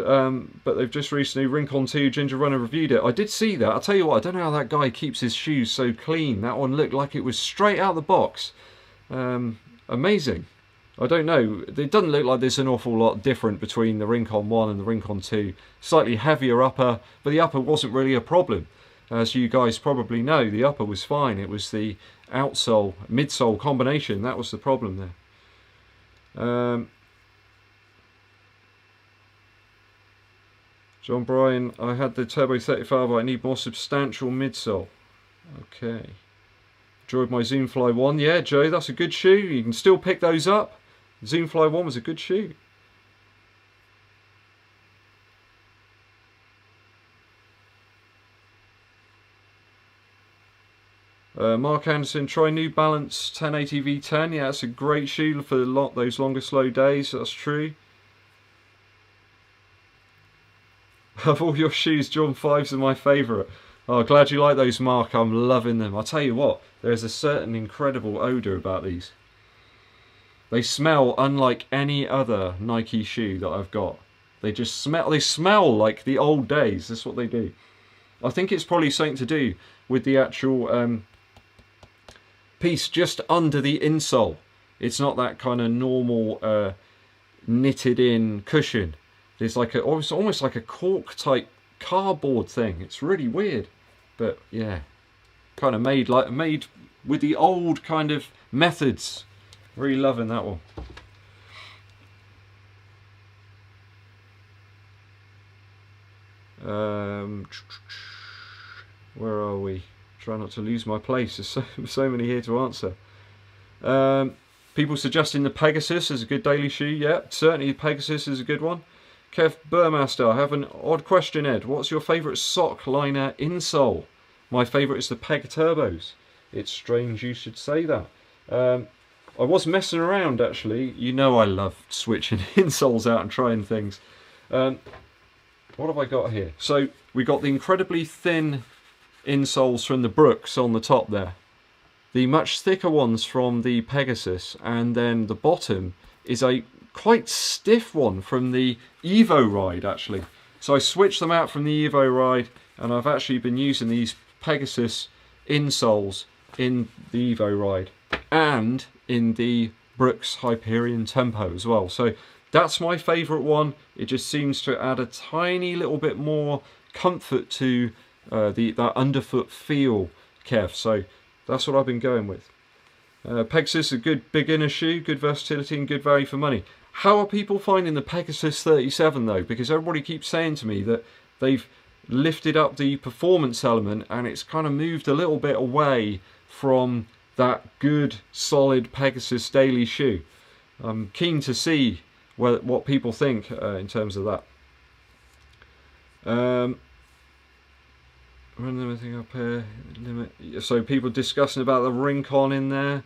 but they've just recently, Rincon 2 Ginger Runner reviewed it. I did see that. I'll tell you what, I don't know how that guy keeps his shoes so clean. That one looked like it was straight out the box. Amazing. I don't know. It doesn't look like there's an awful lot different between the Rincon 1 and the Rincon 2. Slightly heavier upper, but the upper wasn't really a problem. As you guys probably know, the upper was fine. It was the outsole, midsole combination. That was the problem there. John Bryan, I had the Turbo 35, but I need more substantial midsole. Okay. Enjoyed my Zoomfly 1. Yeah, Joe, that's a good shoe. You can still pick those up. Zoomfly 1 was a good shoe. Mark Anderson, try New Balance 1080 V10. Yeah, that's a great shoe for those longer slow days. That's true. Of all your shoes, John 5s are my favourite. Oh, glad you like those, Mark. I'm loving them. I'll tell you what, there's a certain incredible odour about these. They smell unlike any other Nike shoe that I've got. They just smell, they smell like the old days. That's what they do. I think it's probably something to do with the actual piece just under the insole. It's not that kind of normal knitted in cushion. There's like almost like a cork type cardboard thing. It's really weird, but yeah, kind of made with the old kind of methods. Really loving that one. Where are we? Try not to lose my place. There's so many here to answer. People suggesting the Pegasus is a good daily shoe. Yeah, certainly the Pegasus is a good one. Kev Burmaster, I have an odd question, Ed. What's your favourite sock liner insole? My favourite is the Peg Turbos. It's strange you should say that. I was messing around actually. You know I love switching insoles out and trying things. What have I got here? So we got the incredibly thin insoles from the Brooks on the top there. The much thicker ones from the Pegasus, and then the bottom is a quite stiff one from the Evo Ride actually. So I switched them out from the Evo Ride, and I've actually been using these Pegasus insoles in the Evo Ride and in the Brooks Hyperion Tempo as well. So that's my favourite one. It just seems to add a tiny little bit more comfort to that underfoot feel, Kev. So that's what I've been going with. Pegasus is a good beginner shoe, good versatility and good value for money. How are people finding the Pegasus 37 though? Because everybody keeps saying to me that they've lifted up the performance element and it's kind of moved a little bit away from that good solid Pegasus daily shoe. I'm keen to see what people think in terms of that. Run everything up here. Limit. So people discussing about the Rincon in there.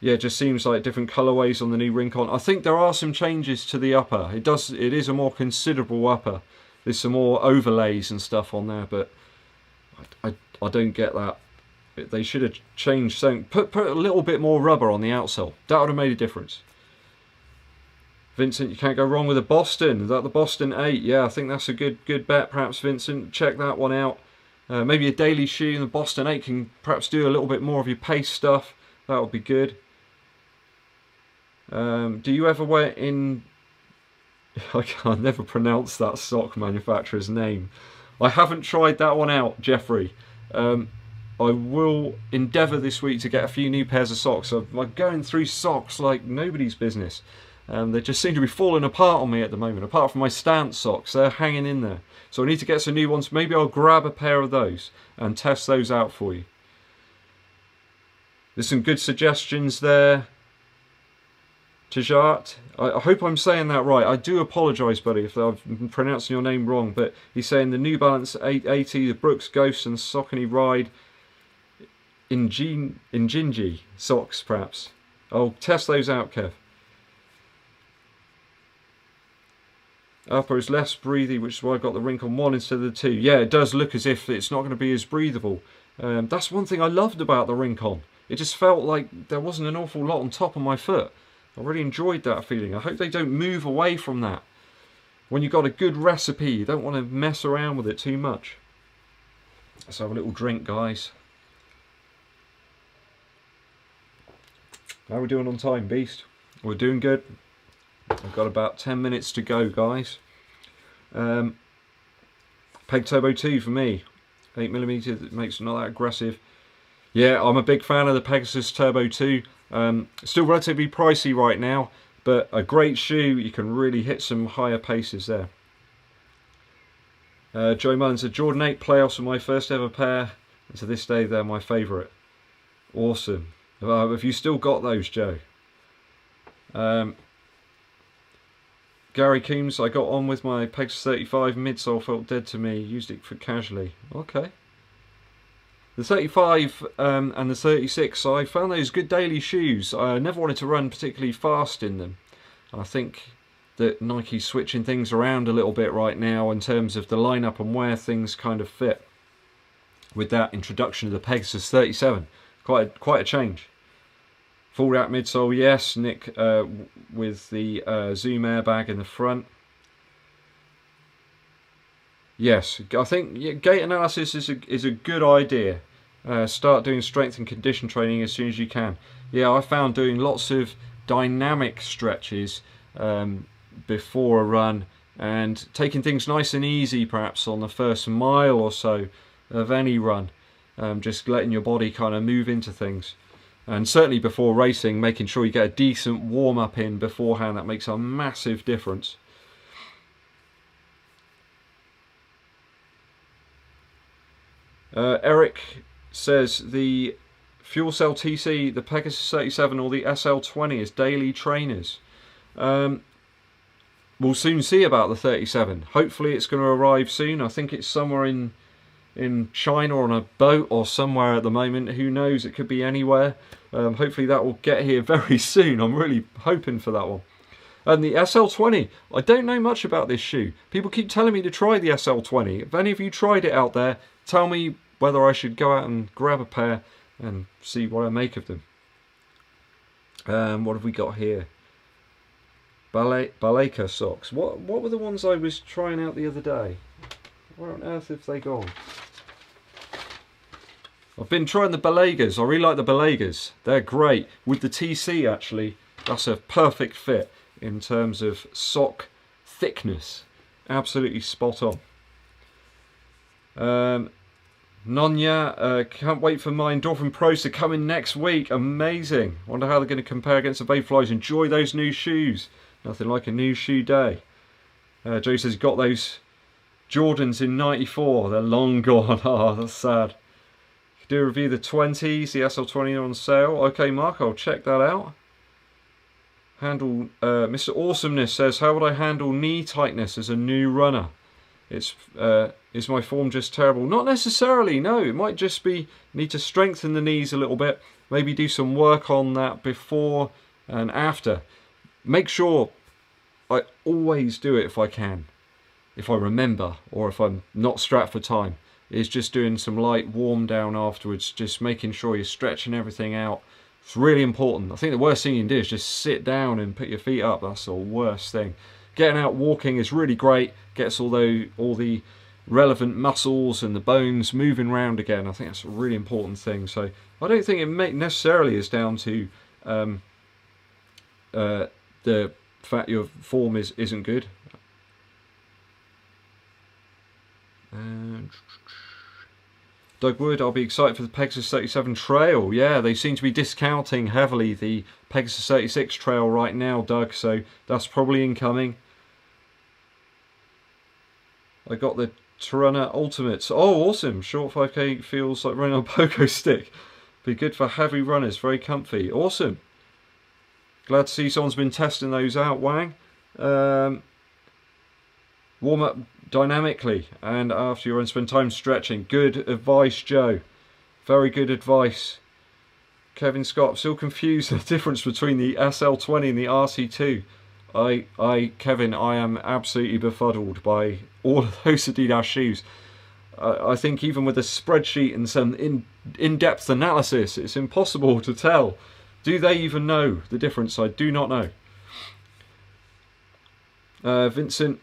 Yeah, it just seems like different colourways on the new Rincon. I think there are some changes to the upper. It is a more considerable upper. There's some more overlays and stuff on there, but I don't get that. They should have changed something. Put a little bit more rubber on the outsole. That would have made a difference. Vincent, you can't go wrong with a Boston. Is that the Boston 8? Yeah, I think that's a good bet, perhaps, Vincent. Check that one out. Maybe a daily shoe and the Boston 8 can perhaps do a little bit more of your pace stuff. That would be good. Do you ever wear in... I can never pronounce that sock manufacturer's name. I haven't tried that one out, Jeffrey. I will endeavour this week to get a few new pairs of socks. I'm going through socks like nobody's business. They just seem to be falling apart on me at the moment, apart from my stance socks. They're hanging in there. So I need to get some new ones. Maybe I'll grab a pair of those and test those out for you. There's some good suggestions there. Tijat, I hope I'm saying that right. I do apologise, buddy, if I'm pronouncing your name wrong, but he's saying the New Balance 880, the Brooks Ghost and Saucony Ride in Gingy socks, perhaps. I'll test those out, Kev. Upper is less breathy, which is why I got the Rincon 1 instead of the 2. Yeah, it does look as if it's not going to be as breathable. That's one thing I loved about the Rincon. It just felt like there wasn't an awful lot on top of my foot. I really enjoyed that feeling. I hope they don't move away from that. When you've got a good recipe, you don't want to mess around with it too much. Let's have a little drink, guys. How are we doing on time, Beast? We're doing good. I've got about 10 minutes to go, guys. Peg Turbo 2 for me. 8mm, that makes it not that aggressive. Yeah, I'm a big fan of the Pegasus Turbo 2. Still relatively pricey right now, but a great shoe. You can really hit some higher paces there. Joe Mullen said, Jordan 8 playoffs were my first ever pair, and to this day they're my favourite. Awesome. Have you still got those, Joe? Gary Coombs, I got on with my Pegasus 35 midsole, felt dead to me, used it for casually. Okay. The 35 and the 36, I found those good daily shoes. I never wanted to run particularly fast in them. I think that Nike's switching things around a little bit right now in terms of the lineup and where things kind of fit. With that introduction of the Pegasus 37, quite a change. Fold out midsole, yes. Nick with the Zoom airbag in the front. Yes, I think gait analysis is a good idea. Start doing strength and condition training as soon as you can. Yeah, I found doing lots of dynamic stretches before a run and taking things nice and easy perhaps on the first mile or so of any run. Just letting your body kind of move into things. And certainly before racing, making sure you get a decent warm-up in beforehand. That makes a massive difference. Eric says the Fuelcell TC, the Pegasus 37 or the SL20 is daily trainers. We'll soon see about the 37. Hopefully it's going to arrive soon. I think it's somewhere in China on a boat or somewhere at the moment. Who knows, it could be anywhere. Hopefully that will get here very soon. I'm really hoping for that one. And the SL20, I don't know much about this shoe. People keep telling me to try the SL20. If any of you tried it out there, tell me whether I should go out and grab a pair and see what I make of them. What have we got here? Baleka socks. What were the ones I was trying out the other day? Where on earth have they gone? I've been trying the Balegas. I really like the Balegas. They're great. With the TC actually, that's a perfect fit in terms of sock thickness. Absolutely spot on. Nonya, can't wait for my Endorphin Pros to come in next week. Amazing. Wonder how they're going to compare against the Vaporflies. Enjoy those new shoes. Nothing like a new shoe day. Joe says, got those Jordans in '94. They're long gone. Oh, that's sad. Do a review of the 20s, the SL20 on sale. Okay, Mark, I'll check that out. Handle, Mr. Awesomeness says, how would I handle knee tightness as a new runner? Is my form just terrible? Not necessarily, no. It might just be need to strengthen the knees a little bit. Maybe do some work on that before and after. Make sure I always do it if I can. If I remember or if I'm not strapped for time. Is just doing some light warm down afterwards, just making sure you're stretching everything out. It's really important. I think the worst thing you can do is just sit down and put your feet up. That's the worst thing. Getting out walking is really great. Gets all the relevant muscles and the bones moving around again. I think that's a really important thing. So I don't think it necessarily is down to the fact your form isn't good. Doug Wood, I'll be excited for the Pegasus 37 Trail. Yeah, they seem to be discounting heavily the Pegasus 36 Trail right now, Doug, so that's probably incoming. I got the Turunner Ultimates. Oh, awesome. Short 5K feels like running on a pogo stick. Be good for heavy runners, very comfy. Awesome. Glad to see someone's been testing those out, Wang. Warm up dynamically and after you run, spend time stretching. Good advice, Joe. Very good advice. Kevin Scott, I'm still confused the difference between the SL20 and the RC2. Kevin, I am absolutely befuddled by all of those Adidas shoes. I think even with a spreadsheet and some in-depth analysis, it's impossible to tell. Do they even know the difference? I do not know. Vincent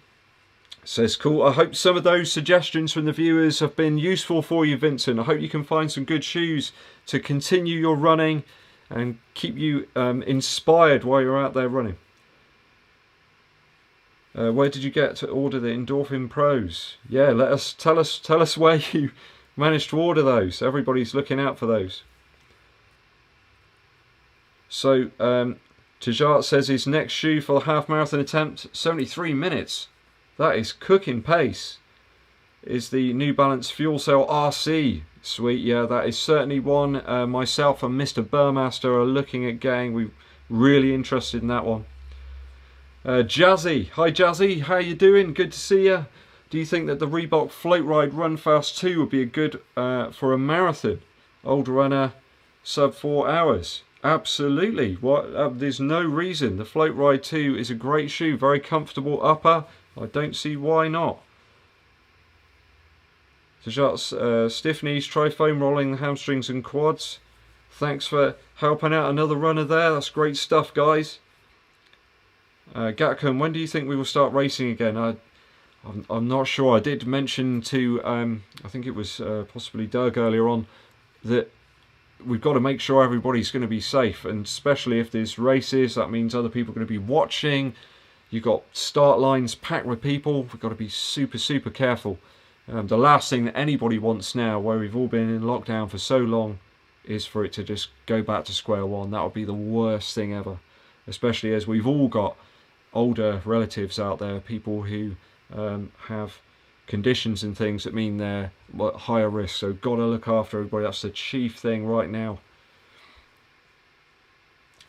says, cool. I hope some of those suggestions from the viewers have been useful for you, Vincent. I hope you can find some good shoes to continue your running and keep you inspired while you're out there running. Where did you get to order the Endorphin Pros? Yeah, tell us where you managed to order those. Everybody's looking out for those. So Tajart says his next shoe for the half marathon attempt, 73 minutes. That is cooking pace. Is the New Balance Fuelcell RC. Sweet, yeah, that is certainly one myself and Mr. Burmaster are looking at getting. We're really interested in that one. Jazzy, hi Jazzy, how you doing? Good to see you. Do you think that the Reebok Float Ride Run Fast 2 would be a good for a marathon? Old runner, sub 4 hours. Absolutely. There's no reason. The Float Ride 2 is a great shoe, very comfortable upper. I don't see why not. Stiff knees, try foam rolling the hamstrings and quads. Thanks for helping out another runner there. That's great stuff, guys. Gatcombe, when do you think we will start racing again? I'm not sure. I did mention to, I think it was possibly Doug earlier on, that we've got to make sure everybody's going to be safe, and especially if there's races, that means other people are going to be watching. You've got start lines packed with people. We've got to be super, super careful. The last thing that anybody wants now, where we've all been in lockdown for so long, is for it to just go back to square one. That would be the worst thing ever, especially as we've all got older relatives out there, people who have conditions and things that mean they're at higher risk. So got to look after everybody. That's the chief thing right now.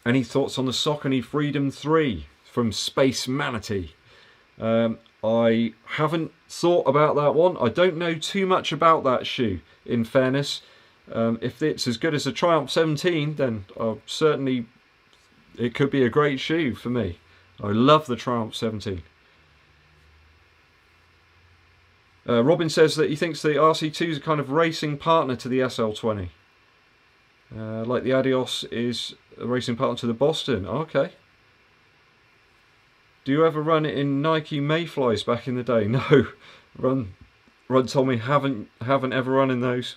Any thoughts on the Saucony Freedom 3 from Space Manatee? I haven't thought about that one. I don't know too much about that shoe, in fairness. If it's as good as the Triumph 17, then certainly it could be a great shoe for me. I love the Triumph 17. Robin says that he thinks the RC2 is a kind of racing partner to the SL20. Like the Adios is a racing partner to the Boston. Okay. Do you ever run in Nike Mayflies back in the day? No. Run Tommy, haven't ever run in those.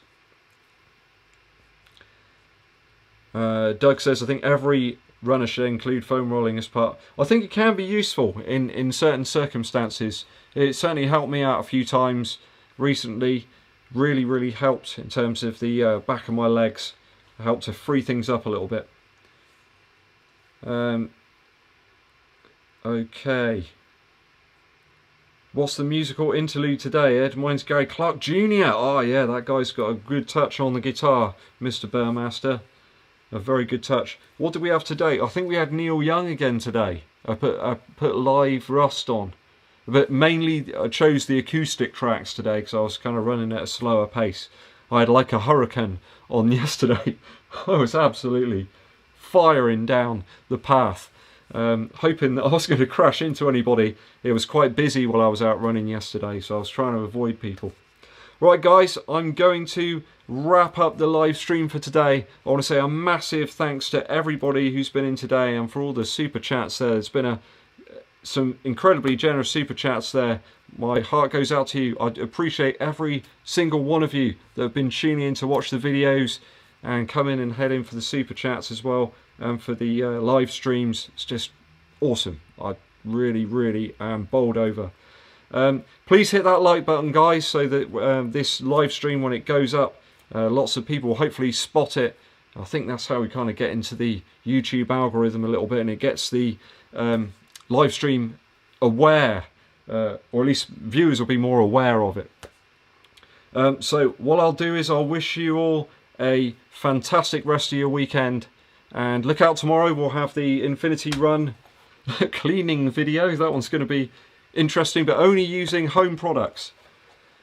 Doug says, I think every runner should include foam rolling as part. I think it can be useful in certain circumstances. It certainly helped me out a few times recently. Really helped in terms of the back of my legs. It helped to free things up a little bit. Okay. What's the musical interlude today, Ed? Mine's Gary Clark Jr. Oh yeah, that guy's got a good touch on the guitar, Mr. Burmaster. A very good touch. What did we have today? I think we had Neil Young again today. I put live Rust on. But mainly I chose the acoustic tracks today because I was kind of running at a slower pace. I had Like a Hurricane on yesterday. I was absolutely firing down the path. Hoping that I was going to crash into anybody. It was quite busy while I was out running yesterday, so I was trying to avoid people. Right guys, I'm going to wrap up the live stream for today. I want to say a massive thanks to everybody who's been in today and for all the super chats there. There's been some incredibly generous super chats there. My heart goes out to you. I appreciate every single one of you that have been tuning in to watch the videos and come in and head in for the super chats as well. And for the live streams, it's just awesome. I really am bowled over. Please hit that like button, guys, so that this live stream, when it goes up, lots of people will hopefully spot it. I think that's how we kind of get into the YouTube algorithm a little bit, and it gets the live stream aware, or at least viewers will be more aware of it. So what I'll do is I'll wish you all a fantastic rest of your weekend. And look out tomorrow, we'll have the Infinity Run cleaning video. That one's going to be interesting, but only using home products.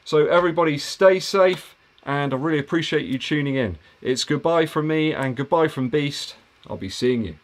So everybody stay safe, and I really appreciate you tuning in. It's goodbye from me and goodbye from Beast. I'll be seeing you.